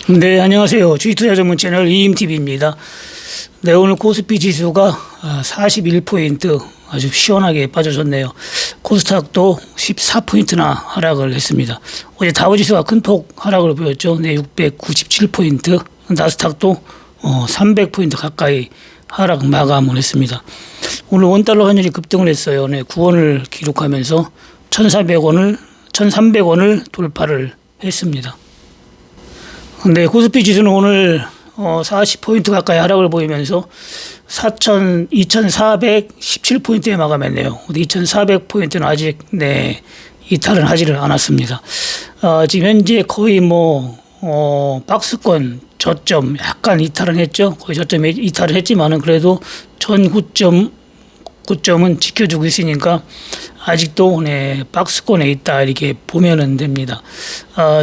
네, 안녕하세요. 주식투자 전문 채널 이임TV입니다. 네, 오늘 코스피 지수가 41포인트 아주 시원하게 빠져줬네요. 코스닥도 14포인트나 하락을 했습니다. 어제 다우지수가 큰 폭 하락을 보였죠. 네, 697포인트. 나스닥도 300포인트 가까이 하락 마감을 했습니다. 오늘 원달러 환율이 급등을 했어요. 네, 9원을 기록하면서 1,300원을 돌파를 했습니다. 네, 코스피 지수는 오늘 40포인트 가까이 하락을 보이면서 2,417포인트에 마감했네요. 2,400포인트는 아직 이탈은 하지를 않았습니다. 지금 현재 거의 박스권 저점 약간 이탈은 했죠. 거의 저점 이탈을 했지만은 그래도 전 고점은 지켜주고 있으니까 아직도 박스권에 있다 이렇게 보면은 됩니다.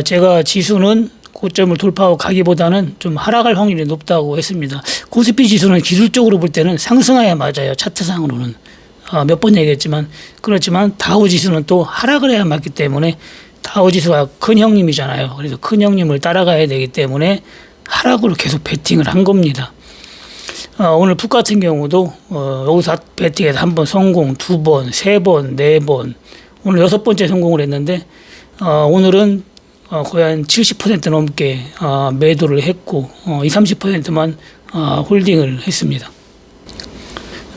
제가 지수는 고점을 돌파하고 가기보다는 좀 하락할 확률이 높다고 했습니다. 코스피 지수는 기술적으로 볼 때는 상승해야 맞아요. 차트상으로는. 몇 번 얘기했지만 그렇지만 다우 지수는 또 하락을 해야 맞기 때문에 다우 지수가 큰 형님이잖아요. 그래서 큰 형님을 따라가야 되기 때문에 하락으로 계속 베팅을 한 겁니다. 오늘 풋 같은 경우도 여기서 베팅에서 한 번 성공, 두 번, 세 번, 네 번, 오늘 6번째 성공을 했는데 오늘은 거의 한 70% 넘게 매도를 했고 20-30%만 홀딩을 했습니다.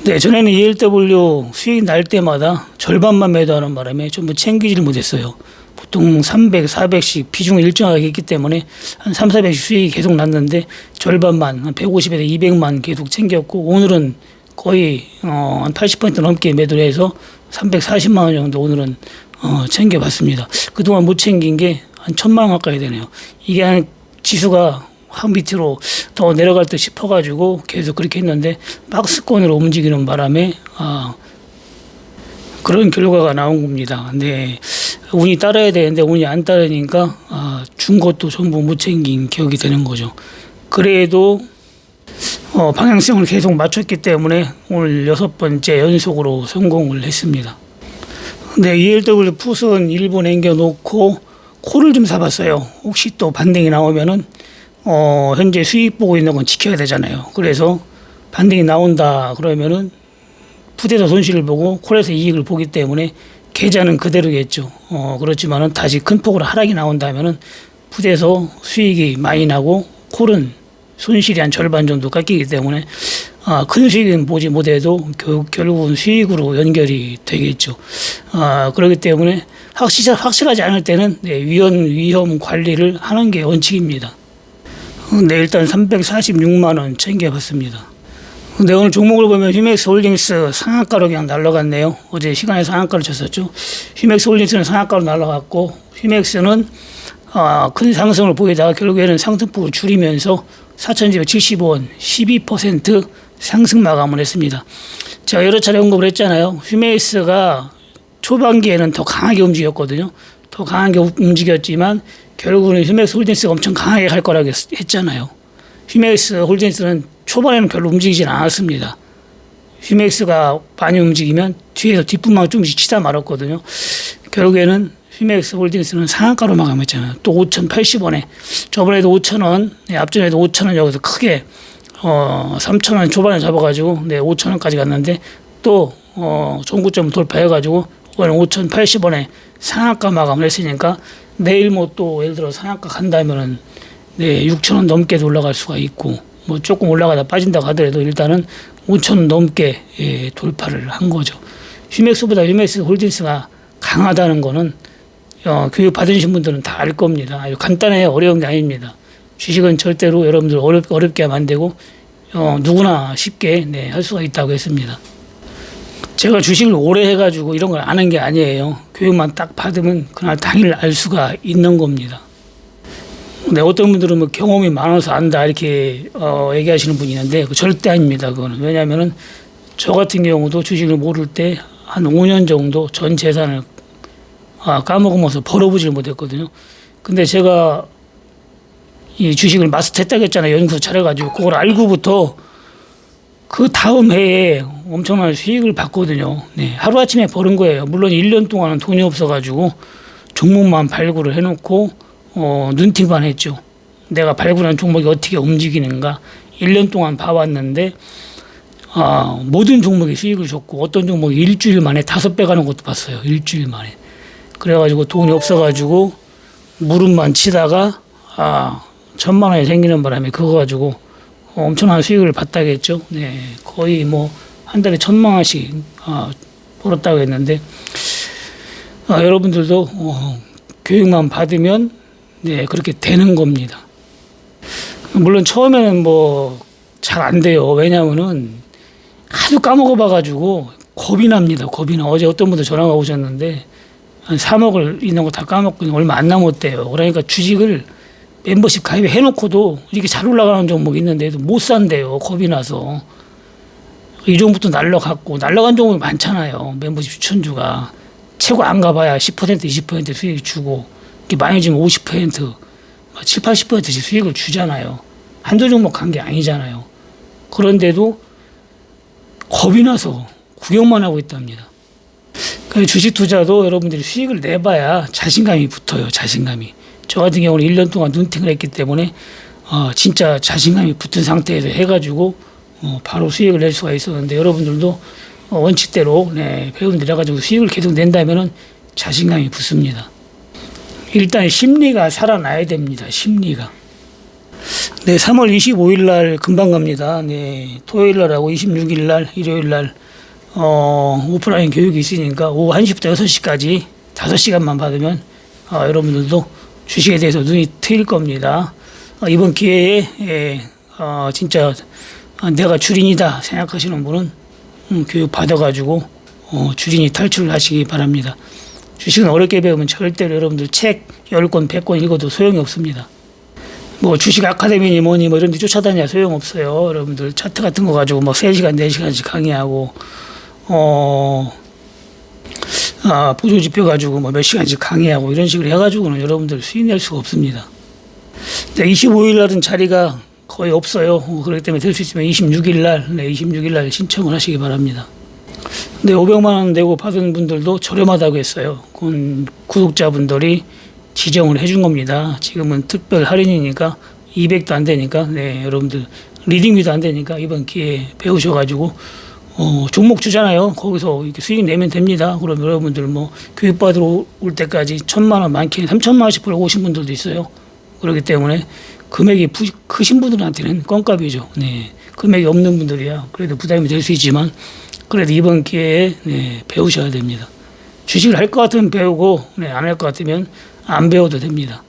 네, 전에는 ELW 수익 날 때마다 절반만 매도하는 바람에 전부 챙기지를 못했어요. 보통 300, 400씩 비중을 일정하게 했기 때문에 한 3, 400씩 수익이 계속 났는데 절반만 한 150에서 200만 계속 챙겼고 오늘은 거의 한 80% 넘게 매도를 해서 340만 원 정도 오늘은 챙겨봤습니다. 그동안 못 챙긴 게 한 1,000만 원 가까이 되네요. 이게 한 지수가 확 밑으로 더 내려갈 듯 싶어가지고 계속 그렇게 했는데 박스권으로 움직이는 바람에 그런 결과가 나온 겁니다. 네, 운이 따라야 되는데 운이 안 따르니까 준 것도 전부 못 챙긴 기억이 되는 거죠. 그래도 방향성을 계속 맞췄기 때문에 오늘 6번째 연속으로 성공을 했습니다. 네, ELW 풋은 일부 남겨놓고 콜을 좀 사봤어요. 혹시 또 반등이 나오면은 현재 수익 보고 있는 건 지켜야 되잖아요. 그래서 반등이 나온다 그러면은 풋에서 손실을 보고 콜에서 이익을 보기 때문에 계좌는 그대로겠죠. 그렇지만은 다시 큰 폭으로 하락이 나온다면은 풋에서 수익이 많이 나고 콜은 손실이 한 절반 정도 깎이기 때문에 큰 수익은 보지 못해도 결국은 수익으로 연결이 되겠죠. 그렇기 때문에 확실하지 않을 때는 위험 관리를 하는 게 원칙입니다. 네, 일단 346만 원 챙겨봤습니다. 근데 오늘 종목을 보면 휴맥스 홀딩스 상한가로 그냥 날라갔네요. 어제 시간에 상한가를 쳤었죠. 휴맥스 홀딩스는 상한가로 날라갔고 휴맥스는 큰 상승을 보이다가 결국에는 상승폭을 줄이면서 4,275원 12% 상승 마감을 했습니다. 제가 여러 차례 언급을 했잖아요. 휴맥스가 초반기에는 더 강하게 움직였거든요. 더 강하게 움직였지만 결국은 휴맥스 홀딩스가 엄청 강하게 갈 거라고 했잖아요. 휴맥스 홀딩스는 초반에는 별로 움직이진 않았습니다. 휴맥스가 많이 움직이면 뒤에서 뒷부만 조금씩 치다 말았거든요. 결국에는 휴맥스 홀딩스는 상한가로 마감했잖아요. 또 5,080원에 저번에도 5,000원, 앞전에도 5,000원 여기서 크게 3,000원 초반에 잡아가지고 5,000원까지 갔는데 또 종구점 돌파해가지고 오늘 5,080원에 상한가 마감을 했으니까 내일 또 예를 들어 상한가 간다면은 6,000원 넘게도 올라갈 수가 있고 조금 올라가다 빠진다고 하더라도 일단은 5,000원 넘게 돌파를 한 거죠. 휴맥스보다 휴맥스 홀딩스가 강하다는 거는 교육 받으신 분들은 다 알 겁니다. 아주 간단해요. 어려운 게 아닙니다. 주식은 절대로 여러분들 어렵게 하면 안 되고 누구나 쉽게 할 수가 있다고 했습니다. 제가 주식을 오래 해가지고 이런 걸 아는 게 아니에요. 교육만 딱 받으면 그날 당일 알 수가 있는 겁니다. 근데 어떤 분들은 경험이 많아서 안다 이렇게 얘기하시는 분이 있는데 절대 아닙니다. 그거는 왜냐하면은 저 같은 경우도 주식을 모를 때 한 5년 정도 전 재산을 까먹으면서 벌어보질 못했거든요. 근데 제가 이 주식을 마스터했다고 했잖아요. 연구소 차려가지고 그걸 알고부터 그 다음 해에 엄청난 수익을 봤거든요. 하루아침에 버는 거예요. 물론 1년 동안은 돈이 없어가지고 종목만 발굴을 해놓고 눈팅만 했죠. 내가 발굴한 종목이 어떻게 움직이는가 1년 동안 봐왔는데 모든 종목이 수익을 줬고 어떤 종목이 일주일 만에 5배 가는 것도 봤어요. 일주일 만에. 그래가지고 돈이 없어가지고 무릎만 치다가 1,000만 원이 생기는 바람에 그거 가지고 엄청난 수익을 봤다겠죠. 네, 거의 뭐 한 달에 1,000만 원씩 벌었다고 했는데 여러분들도 교육만 받으면 네 그렇게 되는 겁니다. 물론 처음에는 뭐 잘 안 돼요. 왜냐하면은 하도 까먹어 봐가지고 겁이 납니다. 겁이 나. 어제 어떤 분들 전화가 오셨는데 한 3억을 있는 거 다 까먹고 얼마 안 남았대요. 그러니까 주식을 멤버십 가입해 놓고도 이렇게 잘 올라가는 종목이 있는데도 못 산대요. 겁이 나서. 이 종목도 날라간 종목이 많잖아요. 멤버십 추천주가. 최고 안 가봐야 10% 20% 수익 주고 이렇게 많이 주면 50% 7, 80%씩 수익을 주잖아요. 한두 종목 간 게 아니잖아요. 그런데도 겁이 나서 구경만 하고 있답니다. 주식 투자도 여러분들이 수익을 내봐야 자신감이 붙어요. 자신감이. 저 같은 경우는 1년 동안 눈팅을 했기 때문에 진짜 자신감이 붙은 상태에서 해가지고 바로 수익을 낼 수가 있었는데 여러분들도 원칙대로 배운 데려가지고 수익을 계속 낸다면은 자신감이 붙습니다. 일단 심리가 살아나야 됩니다. 심리가. 네, 3월 25일 날 금방 갑니다. 네, 토요일 날하고 26일 날, 일요일 날 오프라인 교육이 있으니까 오후 1시부터 6시까지 5시간만 받으면 여러분들도 주식에 대해서 눈이 트일 겁니다. 이번 기회에 진짜 내가 주린이다 생각하시는 분은 교육 받아가지고 주린이 탈출하시기 바랍니다. 주식은 어렵게 배우면 절대로 여러분들 책 10권, 100권 읽어도 소용이 없습니다. 뭐 주식 아카데미니 뭐니 뭐 이런 데 쫓아다녀야 소용없어요. 여러분들 차트 같은 거 가지고 뭐 3시간, 4시간씩 강의하고 보조지표 가지고 뭐 몇 시간씩 강의하고 이런 식으로 해가지고는 여러분들 수익 낼 수가 없습니다. 25일 날은 자리가 거의 없어요. 그렇기 때문에 될 수 있으면 26일 날, 26일 날 신청을 하시기 바랍니다. 근데 500만 원 내고 받은 분들도 저렴하다고 했어요. 그건 구독자분들이 지정을 해준 겁니다. 지금은 특별 할인이니까 200도 안 되니까, 여러분들 리딩비도 안 되니까 이번 기회에 배우셔가지고 종목 주잖아요. 거기서 이렇게 수익 내면 됩니다. 그럼 여러분들 뭐 교육받으러 올 때까지 1,000만 원, 많게는 3,000만 원씩 벌고 오신 분들도 있어요. 그렇기 때문에 금액이 크신 분들한테는 껌값이죠. 네. 금액이 없는 분들이야 그래도 부담이 될 수 있지만 그래도 이번 기회에 배우셔야 됩니다. 주식을 할 것 같으면 배우고 안 할 것 같으면 안 배워도 됩니다.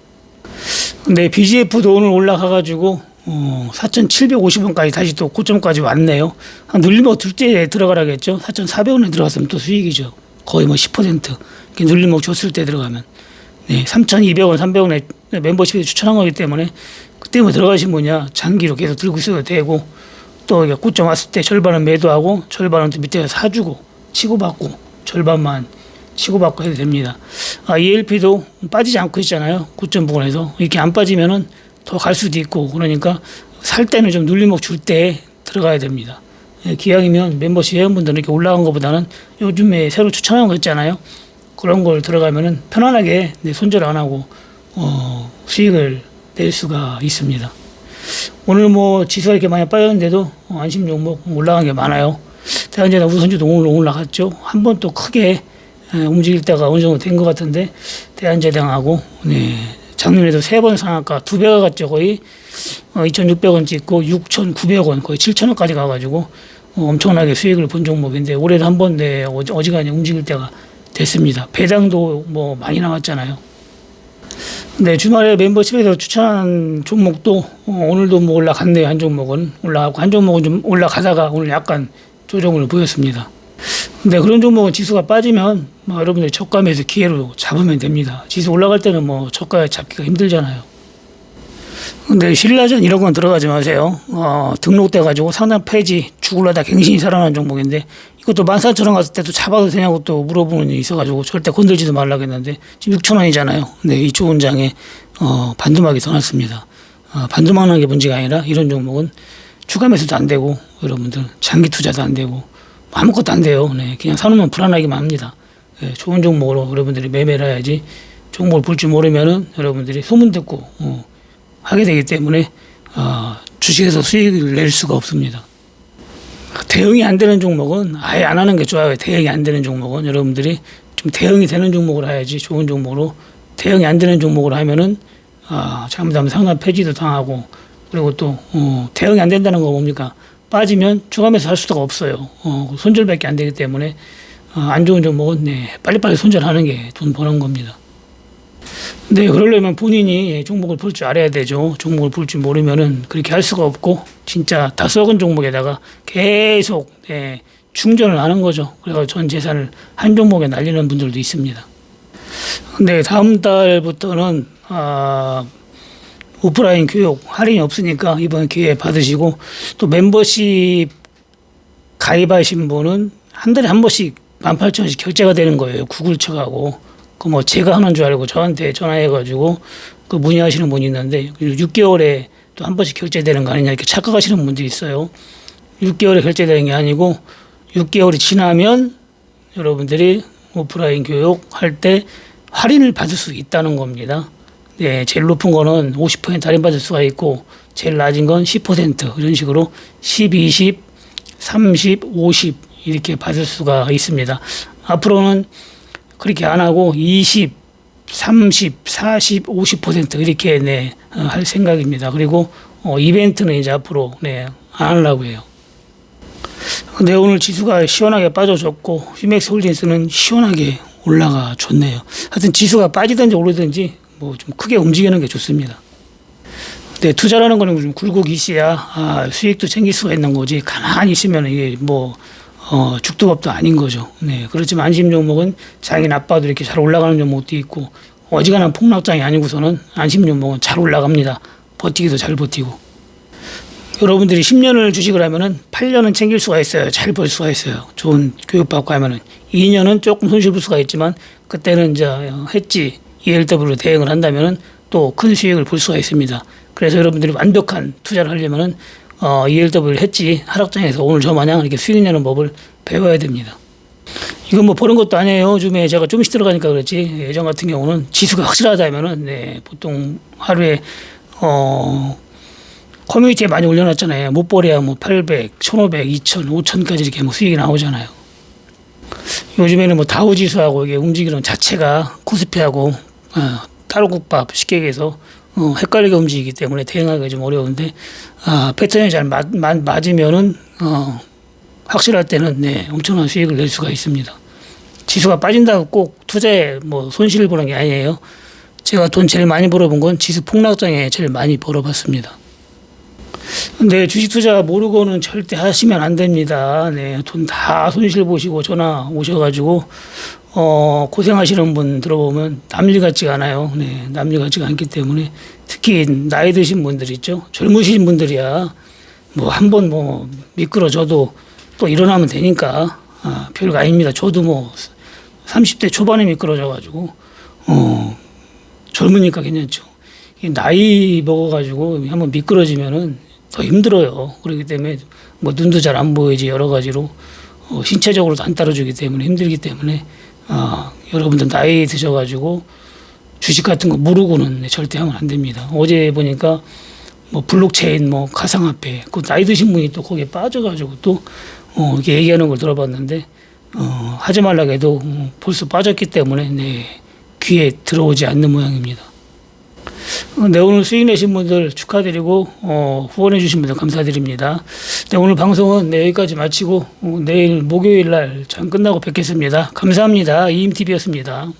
근데 BGF도 오늘 올라가가지고 4,750원까지 다시 또 고점까지 왔네요. 한 눌림목 둘 때 들어가라겠죠. 4,400원에 들어갔으면 또 수익이죠. 거의 뭐 10% 눌림목 줬을 때 들어가면 3,200원, 300원에 멤버십에 추천한 거기 때문에 그때 뭐 들어가신 분이야 장기로 계속 들고 있어도 되고 또 고점 왔을 때 절반은 매도하고 절반은 또 밑에서 사주고 치고받고 절반만 치고받고 해도 됩니다. ELP도 빠지지 않고 있잖아요. 고점 부근에서 이렇게 안 빠지면은 더 갈 수도 있고 그러니까 살 때는 좀 눌림목 줄 때 들어가야 됩니다. 기왕이면 멤버십 회원분들은 이렇게 올라간 것보다는 요즘에 새로 추천한 거 있잖아요. 그런 걸 들어가면은 편안하게 손절 안 하고 수익을 낼 수가 있습니다. 오늘 뭐 지수가 이렇게 많이 빠졌는데도 안심 종목 올라간 게 많아요. 대한제당 우선주도 오늘 올라갔죠. 한 번 또 크게 움직일 때가 어느 정도 된 것 같은데 대한제당하고 작년에도 3번 상한가 2배가 갔죠. 거의 2,600원 찍고 6,900원 거의 7,000원까지 가가지고 엄청나게 수익을 본 종목인데 올해도 한 번 어지간히 움직일 때가 됐습니다. 배당도 뭐 많이 나왔잖아요. 네, 주말에 멤버십에서 추천한 종목도 오늘도 뭐 올라갔네요. 한 종목은 올라가고 한 종목은 좀 올라가다가 오늘 약간 조정을 보였습니다. 근데 그런 종목은 지수가 빠지면 뭐 여러분들 저가에서 기회로 잡으면 됩니다. 지수 올라갈 때는 뭐 저가에 잡기가 힘들잖아요. 근데 신라전 이런 건 들어가지 마세요. 등록돼 가지고 상단 폐지 죽을라다 갱신이 살아난 종목인데 이것도 14,000원 갔을 때도 잡아도 되냐고 또 물어보는 일이 있어가지고 절대 건들지도 말라고 했는데 지금 6,000원이잖아요. 근데 이 좋은 장에 반토막이 더 났습니다. 반토막난 게 문제가 아니라 이런 종목은 추가 매수도 안 되고 여러분들 장기 투자도 안 되고 아무것도 안 돼요. 그냥 사놓으면 불안하기만 합니다. 좋은 종목으로 여러분들이 매매를 해야지 종목을 볼 줄 모르면은 여러분들이 소문 듣고 하게 되기 때문에 주식에서 수익을 낼 수가 없습니다. 대응이 안 되는 종목은 아예 안 하는 게 좋아요. 대응이 안 되는 종목은 여러분들이 좀 대응이 되는 종목으로 해야지. 좋은 종목으로. 대응이 안 되는 종목으로 하면은 잘못하면 상담 폐지도 당하고, 그리고 또 대응이 안 된다는 거 뭡니까? 빠지면 주감에서 할 수가 없어요. 손절밖에 안 되기 때문에 안 좋은 종목은 빨리빨리 손절하는 게 돈 버는 겁니다. 근데 그러려면 본인이 종목을 볼 줄 알아야 되죠. 종목을 볼 줄 모르면은 그렇게 할 수가 없고, 진짜 다 썩은 종목에다가 계속 충전을 하는 거죠. 그래서 전 재산을 한 종목에 날리는 분들도 있습니다. 근데 다음 달부터는 오프라인 교육 할인이 없으니까 이번 기회에 받으시고, 또 멤버십 가입하신 분은 한 달에 한 번씩 18,000원씩 결제가 되는 거예요. 구글 쳐가고. 그 뭐 제가 하는 줄 알고 저한테 전화해가지고 그 문의하시는 분이 있는데, 6개월에 또 한 번씩 결제되는 거 아니냐 이렇게 착각하시는 분들이 있어요. 6개월에 결제되는 게 아니고 6개월이 지나면 여러분들이 오프라인 교육 할 때 할인을 받을 수 있다는 겁니다. 제일 높은 거는 50% 할인 받을 수가 있고, 제일 낮은 건 10% 이런 식으로 10, 20, 30, 50 이렇게 받을 수가 있습니다. 앞으로는 그렇게 안 하고 20, 30, 40, 50% 이렇게 할 생각입니다. 그리고 이벤트는 이제 앞으로 안 하려고 해요. 근데 오늘 지수가 시원하게 빠져줬고, 휴맥스 홀딩스는 시원하게 올라가 줬네요. 하여튼 지수가 빠지든지 오르든지 뭐 좀 크게 움직이는 게 좋습니다. 근데 투자라는 거는 좀 굴고 계셔야 수익도 챙길 수가 있는 거지, 가만히 있으면 이게 뭐 죽도 밥도 아닌 거죠. 그렇지만 안심 종목은 장이 나빠도 이렇게 잘 올라가는 종목도 있고, 어지간한 폭락장이 아니고서는 안심 종목은 잘 올라갑니다. 버티기도 잘 버티고. 여러분들이 10년을 주식을 하면은 8년은 챙길 수가 있어요. 잘 벌 수가 있어요. 좋은 교육받고 하면은. 2년은 조금 손실 볼 수가 있지만, 그때는 이제 했지 ELW로 대응을 한다면은 또 큰 수익을 볼 수가 있습니다. 그래서 여러분들이 완벽한 투자를 하려면은 ELW를 했지 하락장에서 오늘 저 마냥 이렇게 수익 내는 법을 배워야 됩니다. 이건 뭐 버는 것도 아니에요. 요즘에 제가 조금씩 들어가니까 그렇지, 예전 같은 경우는 지수가 확실하다면은 보통 하루에 커뮤니티에 많이 올려놨잖아요. 못 버려야 뭐 800, 1500, 2000, 5000까지 이렇게 뭐 수익이 나오잖아요. 요즘에는 뭐 다우 지수하고 이게 움직이는 자체가 코스피하고 따로국밥 쉽게 얘기해서 헷갈리게 움직이기 때문에 대응하기가 좀 어려운데, 패턴이 잘 맞으면은 확실할 때는 엄청난 수익을 낼 수가 있습니다. 지수가 빠진다고 꼭 투자에 뭐 손실을 보는 게 아니에요. 제가 돈 제일 많이 벌어본 건 지수 폭락장에 제일 많이 벌어봤습니다. 근데 주식 투자 모르고는 절대 하시면 안 됩니다. 돈 다 손실 보시고 전화 오셔가지고 고생하시는 분 들어보면 남일 같지가 않아요. 남일 같지가 않기 때문에, 특히 나이 드신 분들 있죠. 젊으신 분들이야 뭐 한번 뭐 미끄러져도 또 일어나면 되니까 별거 아닙니다. 저도 뭐 30대 초반에 미끄러져가지고 젊으니까 괜찮죠. 나이 먹어가지고 한번 미끄러지면은 더 힘들어요. 그렇기 때문에 뭐 눈도 잘 안 보이지, 여러 가지로 신체적으로도 안 따라주기 때문에 힘들기 때문에 여러분들 나이 드셔가지고 주식 같은 거 모르고는 절대 하면 안 됩니다. 어제 보니까 뭐 블록체인, 뭐 가상화폐, 그 나이 드신 분이 또 거기에 빠져가지고 또 이렇게 얘기하는 걸 들어봤는데, 하지 말라고 해도 벌써 빠졌기 때문에 귀에 들어오지 않는 모양입니다. 오늘 수익 내신 분들 축하드리고 후원해 주신 분들 감사드립니다. 오늘 방송은 여기까지 마치고 내일 목요일 날 장 끝나고 뵙겠습니다. 감사합니다. 이임TV였습니다.